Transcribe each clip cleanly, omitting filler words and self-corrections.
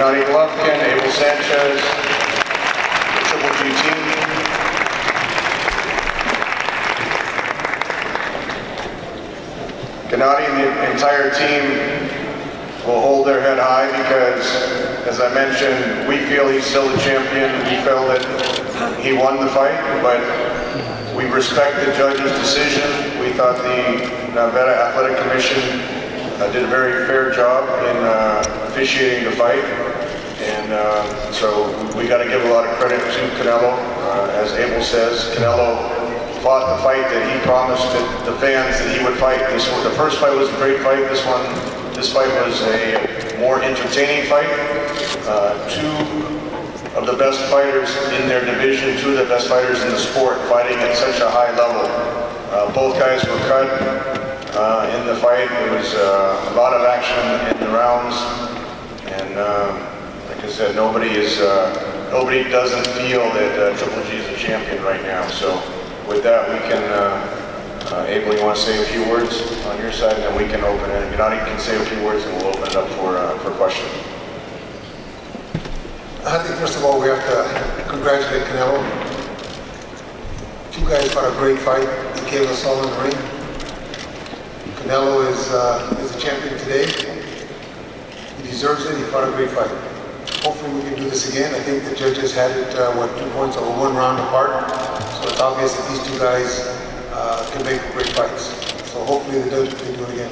Gennady Golovkin, Abel Sanchez, the Triple G team. Gennady and the entire team will hold their head high because, as I mentioned, we feel he's still the champion. We feel that he won the fight, but we respect the judge's decision. We thought the Nevada Athletic Commission did a very fair job in officiating the fight, and so we got to give a lot of credit to Canelo. As Abel says, Canelo fought the fight that he promised the fans that he would fight. The first fight was a great fight. This fight was a more entertaining fight. Two of the best fighters in their division, two of the best fighters in the sport, fighting at such a high level. Both guys were cut in the fight. There was a lot of action in the rounds, and like I said, nobody doesn't feel that Triple G is a champion right now. So with that, we can, Abel, you want to say a few words on your side, and then we can open it. Gennady can say a few words, and we'll open it up for questions. I think first of all we have to congratulate Canelo. Two guys fought a great fight. He gave us all in the ring. Canelo is the champion today. He deserves it. He fought a great fight. Hopefully we can do this again. I think the judges had it 2 points over 1 round apart. So it's obvious that these two guys can make great fights. So hopefully the judges can do it again.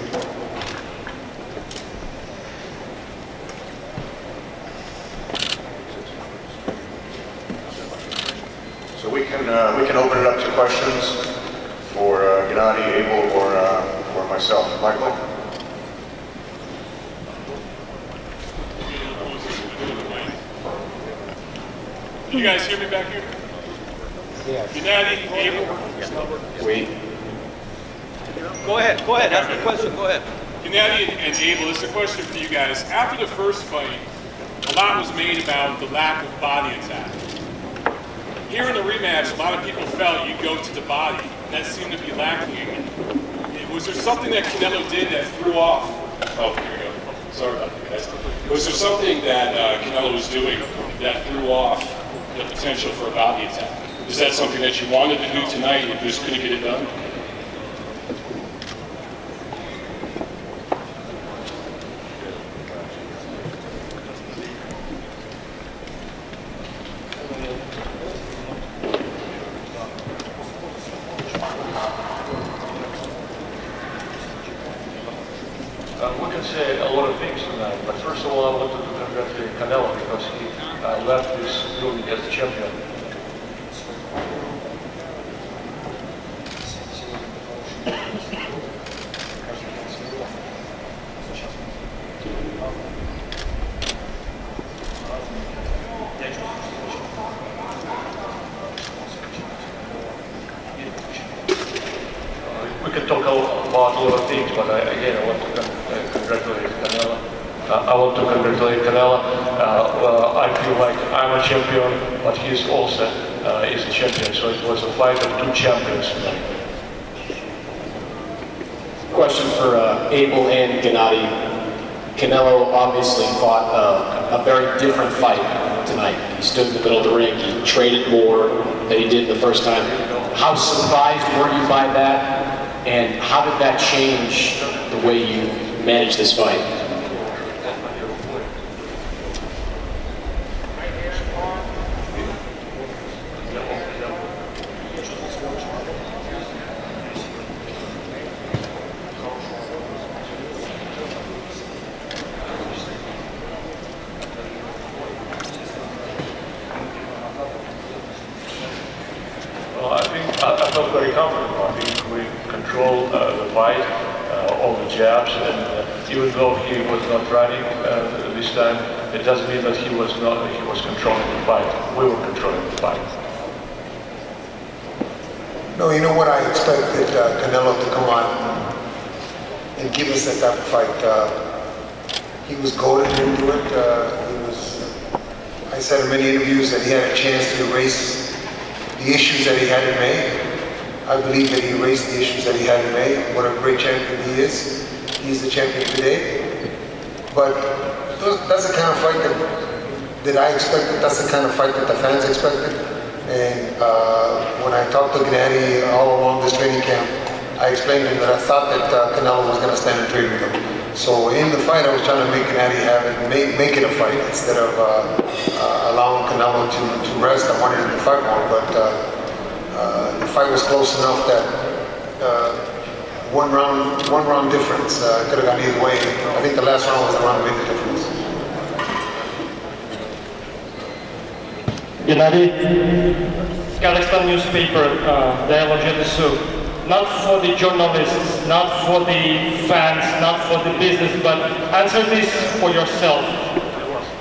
So we can open it up to questions for Gennady, Abel, or myself. Michael? Can you guys hear me back here? Yes. Gennady, Abel? Wait. Go ahead, ask the question, go ahead. Gennady and Abel, this is a question for you guys. After the first fight, a lot was made about the lack of body attack. Here in the rematch, a lot of people felt you'd go to the body, and that seemed to be lacking again. Was there something that Canelo did that threw off? Oh, here we go. Sorry about that, guys. Was there something that Canelo was doing that threw off the potential for a body attack? Is that something that you wanted to do tonight and just couldn't get it done? We can say a lot of things tonight, but first of all, I want to congratulate Canelo because he left this building as the champion. We can talk about a lot of things, but again, I want to congratulate Canelo. I want to congratulate Canelo. I feel like I'm a champion, but he's also is a champion. So it was a fight of 2 champions tonight. Question for Abel and Gennady. Canelo obviously fought a very different fight tonight. He stood in the middle of the ring. He traded more than he did the first time. How surprised were you by that? And how did that change the way you managed this fight? Well, I felt very comfortable. I think we controlled the fight, all the jabs, and even though he was not running this time, it doesn't mean that he was controlling the fight. We were controlling the fight. No, you know what, I expected Canelo to come on and give us that type of fight. He was goaded into it. I said in many interviews that he had a chance to erase the issues that he had in May. I believe that he erased the issues that he had in May. What a great champion he is. He's the champion today. But That's the kind of fight that I expected. That's the kind of fight that the fans expected. And when I talked to Gennady all along this training camp, I explained to him that I thought that Canelo was going to stand and trade with him. So in the fight, I was trying to make Gennady have it, make it a fight instead of allowing Canelo to rest. I wanted him to fight more, but the fight was close enough that one round difference could have gone either way. I think the last round was the round that made the difference. Gennady, Kazakhstan newspaper, not for the journalists, not for the fans, not for the business, but answer this for yourself.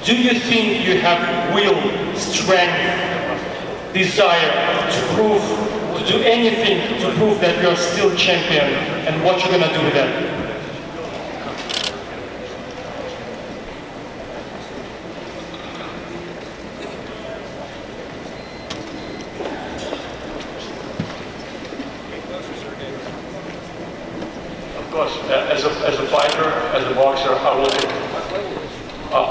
Do you think you have will, strength, desire to do anything to prove that you're still champion, and what you're gonna do with that? Of course, as a fighter, as a boxer, I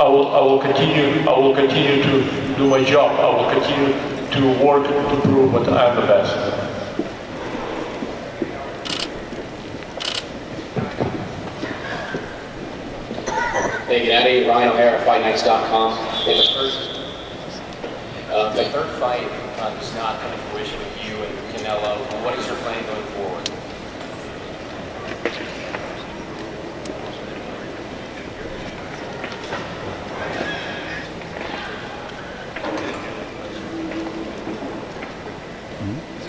will continue to do my job. I will continue to work to prove that I am the best. Hey, Gennady, Ryan O'Hara, FightNights.com. The third fight does not come to fruition with you and Canelo. What is your plan going forward?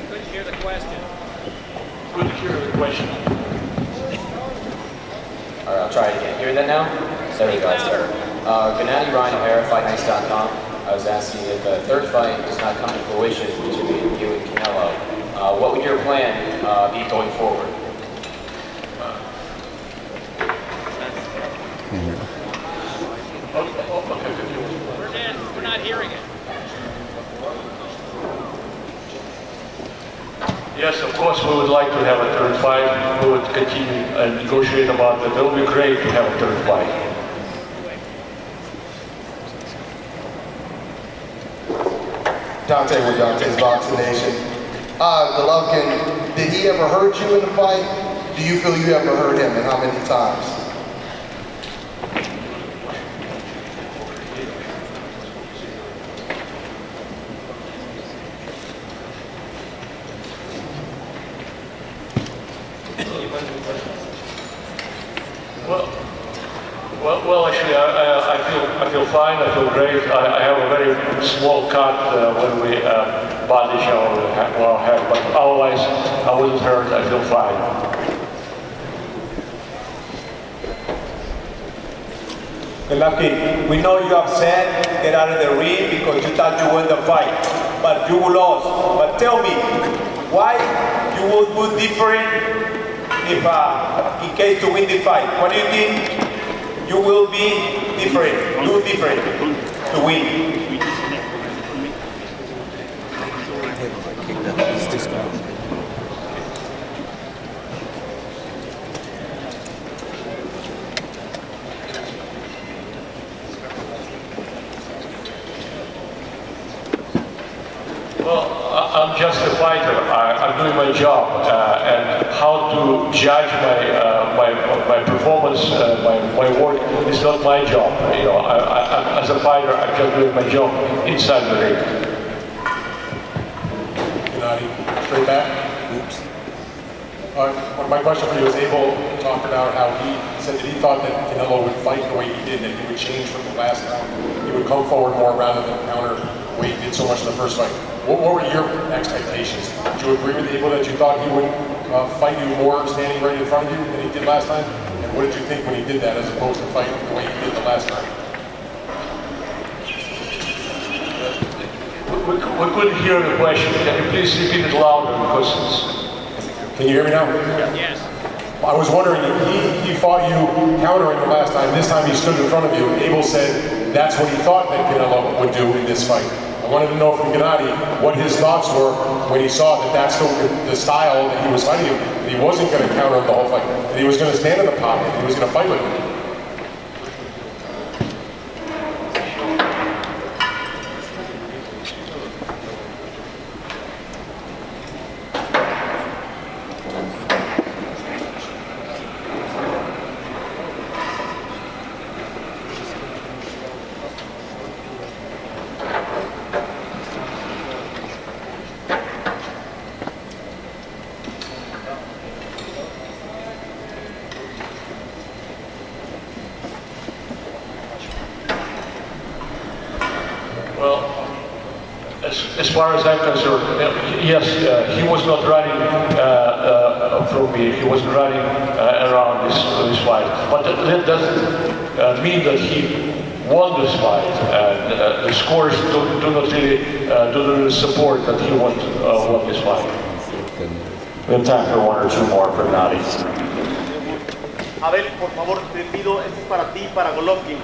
Couldn't hear the question. Couldn't hear the question. All right, I'll try it again. Hear that now? There we go, it's there. Gennady, Ryan O'Hara, FightNights.com. I was asking if the third fight does not come to fruition between you and Canelo, what would your plan be going forward? We're not hearing it. Yes, of course, we would like to have a third fight. We would continue and negotiate about that. It would be great to have a third fight. Dante with Dante's Boxing Nation. Golovkin, did he ever hurt you in the fight? Do you feel you ever hurt him, and how many times? Well, actually, I feel fine. I feel great. I have a very small cut when we bandage our head, but otherwise, I wasn't hurt. I feel fine. Golovkin, we know you're upset, get out of the ring because you thought you won the fight, but you lost. But tell me, why you would do different if, in case to win the fight? What do you think you will be different, do different to win? Well, I'm just a fighter. I'm doing my job, and how to judge my performance, my work is not my job. You know, as a fighter, I'm just doing my job inside the ring. Gennady, straight back. Oops. My question for you is, Abel talked about how he said that he thought that Canelo would fight the way he did, that he would change from the last round. He would come forward more rather than counter the way he did so much in the first fight. What were your expectations? Did you agree with Abel that you thought he would fight you more standing right in front of you than he did last time? And what did you think when he did that as opposed to fighting the way he did the last time? We couldn't hear the question. Can you please repeat it louder? Because can you hear me now? Yes. I was wondering, he fought you countering the last time. This time he stood in front of you. Abel said that's what he thought that Canelo would do in this fight. I wanted to know from Gennady what his thoughts were when he saw that that's the style that he was fighting him. That he wasn't going to counter him the whole fight. That he was going to stand in the pocket. He was going to fight with him. As far as I'm concerned, yes, he was not running from me. He was running around this fight. But that doesn't mean that he won this fight. And the scores do not really support that he won this fight. We have time for one or two more for Gennady. Abel, por favor, te pido, este es para ti, para Golovkin.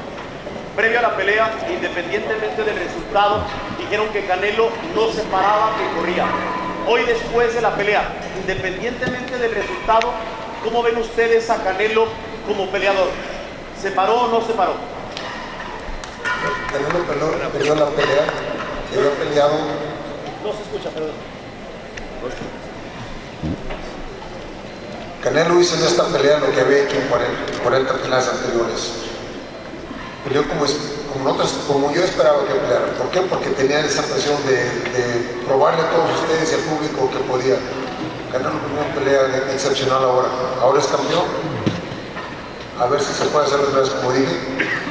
Previo a la pelea, independientemente del resultado, dijeron que Canelo no se paraba, que corría. Hoy, después de la pelea, independientemente del resultado, ¿cómo ven ustedes a Canelo como peleador? ¿Se paró o no se paró? Canelo perdió la pelea, que había peleado. No se escucha, perdón. Canelo hizo en esta pelea lo que había hecho en 40 peleas anteriores. Peleó como yo esperaba que peleara. ¿Por qué? Porque tenía esa presión de probarle a todos ustedes y al público que podía. Canelo una pelea excepcional ahora. Ahora es campeón. A ver si se puede hacer otra vez como dije,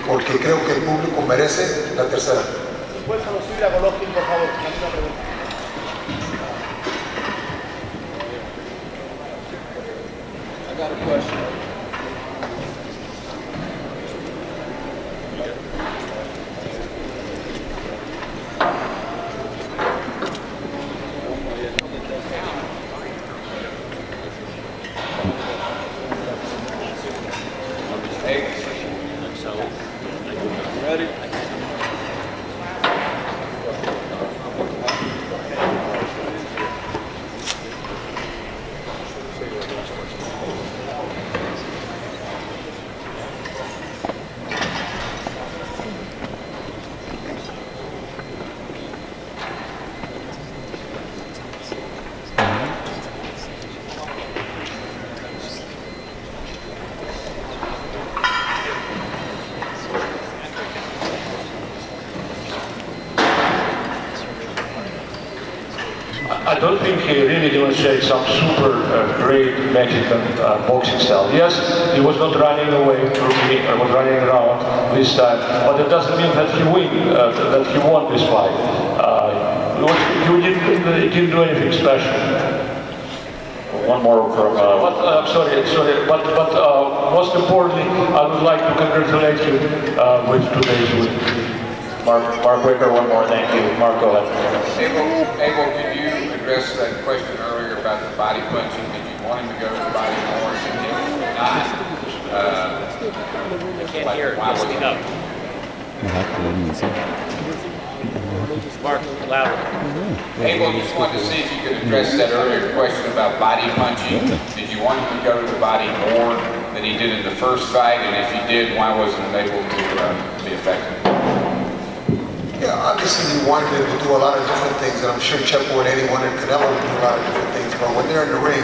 porque creo que el público merece la tercera. Si puedes subir a Golovkin, por favor. Una pregunta. I got a question. Ready? I don't think he really demonstrated some super great Mexican boxing style. Yes, he was not running away from me, I was running around this time, but it doesn't mean that he won this fight. He didn't do anything special. One more from... sorry, but most importantly, I would like to congratulate you with today's win. Mark Wicker, one more, thank you. Mark, go ahead. Abel, could you address that question earlier about the body punching? Did you want him to go to the body more? Did you not? I can't hear it. Speak up. Mark, louder. Abel, just wanted to see if you could address that earlier question about body punching. Did you want him to go to the body more than he did in the first fight? And if he did, why wasn't it able to be effective? Yeah, obviously we wanted them to do a lot of different things, and I'm sure Chepo and anyone and Canelo would do a lot of different things, but when they're in the ring,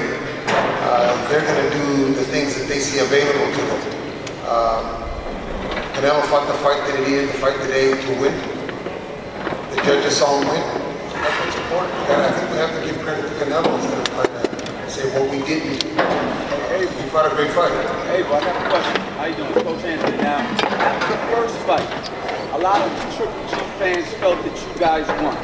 they're going to do the things that they see available to them. Canelo fought the fight that he needed to fight today to win. The judges saw him win. That's what's important. And I think we have to give credit to Canelo instead of trying to say what we didn't do. He fought a great fight. Hey, I got a question. How you doing? Coach Anthony. Now, after the first fight, a lot of Triple G fans felt that you guys won.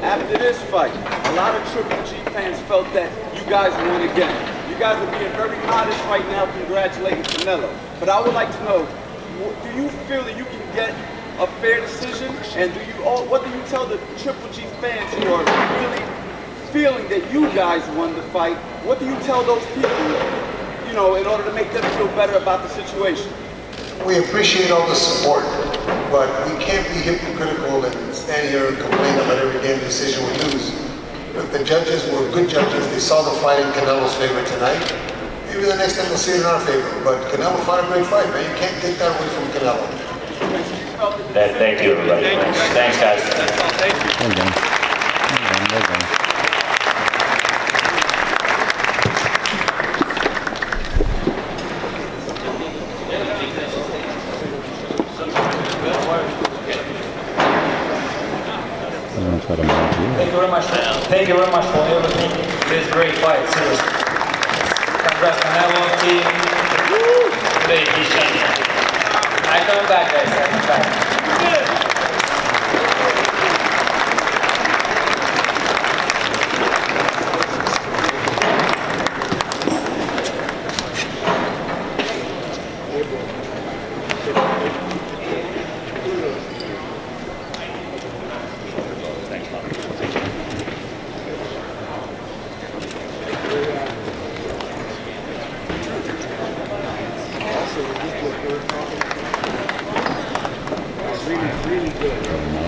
After this fight, a lot of Triple G fans felt that you guys won again. You guys are being very modest right now, congratulating Canelo. But I would like to know, do you feel that you can get a fair decision? And what do you tell the Triple G fans who are really feeling that you guys won the fight? What do you tell those people, in order to make them feel better about the situation? We appreciate all the support, but we can't be hypocritical and stand here and complain about every damn decision we lose. Look, the judges were good judges. They saw the fight in Canelo's favor tonight. Maybe the next time they'll see it in our favor. But Canelo fought a great fight, man. You can't take that away from Canelo. Thank you, everybody. Thanks, guys. Thank you. Well done. Thank you very much for everything. This great fight, seriously. Congrats, Canelo team. Today he's champion. I'm coming back, guys. I'm coming back. Very nice.